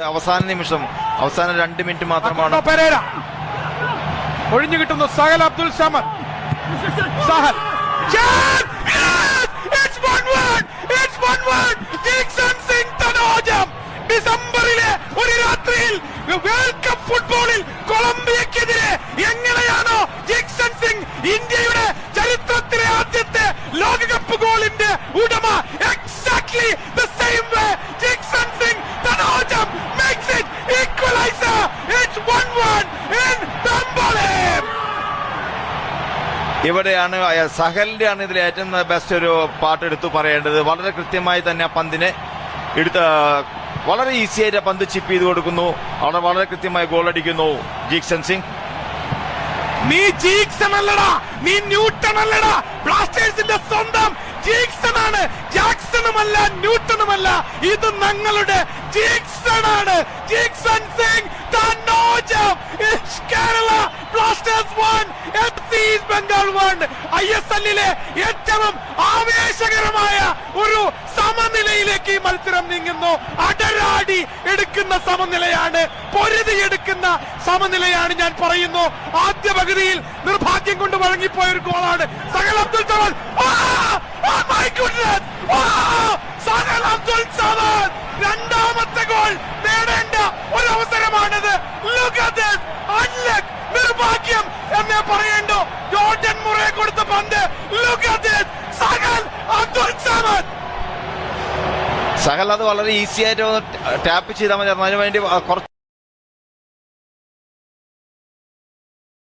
അവസാന നിമിഷം അവസാന 2 മിനിറ്റ് മാത്രമാണ് ഒഴിഞ്ഞു കിട്ടുന്നു. സഹൽ അബ്ദുൽ സമദ്. സഹൽ ഡിസംബറിലെ ഒരു രാത്രിയിൽ വേൾഡ് കപ്പ് ഫുട്ബോളിൽ കൊളംബിയക്കെതിരെ എങ്ങനെയാണോ ജിക്സൺ സിംഗ് ഇന്ത്യയുടെ ചരിത്രത്തിലെ ആദ്യത്തെ ലോകകപ്പ് ഗോളിന്റെ ഉടമ, exactly the same way Jeakson Singh Thounaojam makes it equaliser. It's 1-1 in ദംബോളെ. ഇവിടെയാണ് സഹലിന്റെ ആണ് ഇതിൽ ഏറ്റവും ബെസ്റ്റ് ഒരു പാട്ട് എടുത്തു പറയേണ്ടത്. വളരെ കൃത്യമായി തന്നെ പന്തിനെ എടുത്ത് വളരെ ഈസി ആയിട്ട് പന്ത് ചിപ്പ് ചെയ്ത് കൊടുക്കുന്നു. അവിടെ വളരെ കൃത്യമായി ഗോൾ അടിക്കുന്നു ജിക്സൺ സിംഗ്. നീ ജീക്സൺ അല്ലടാ, നീ ന്യൂട്ടൺ അല്ലടാ. ബ്ലാസ്റ്റേഴ്സിന്റെ സ്വന്തം ജീക്സൺ ആണ്, ജാക്സണുമല്ല ന്യൂട്ടണുമല്ല. ഇത് ഞങ്ങളുടെ ജീക്സൺ ആണ്. Jeakson Singh Kerala Blasters 1 FC East Bengal 1. ISL-ലെ ഏറ്റവും ആവേശകരമായ ഒരു സമനിലയിലേക്ക് ഈ മത്സരം നീങ്ങുന്നു. അടരാടി എടുക്കുന്ന സമനിലയാണ്, പൊരുതിയെടുക്കുന്ന സമനിലയാണ്. ഞാൻ പറയുന്നു, ആദ്യ പകുതിയിൽ നിർഭാഗ്യം കൊണ്ട് വഴങ്ങിപ്പോയ ഒരു ഗോളാണ് സഹൽ അബ്ദുൽ സമദ്. സഹൽ അബ്ദുൽ സമദ് രണ്ടാമത്തെ ഗോൾ നേടേണ്ട ഒരു അവസരമാണത്. നിർഭാഗ്യം എന്നേ പറയേണ്ടു. ജോർഡൻ മുറെ കൊടുത്ത പന്ത്. സഹൽ അബ്ദുൽ സമദ്. സഹൽ അത് വളരെ ഈസി ആയിട്ട് ടാപ്പ് ചെയ്താൽ മതി. അതിനുവേണ്ടി കുറച്ച്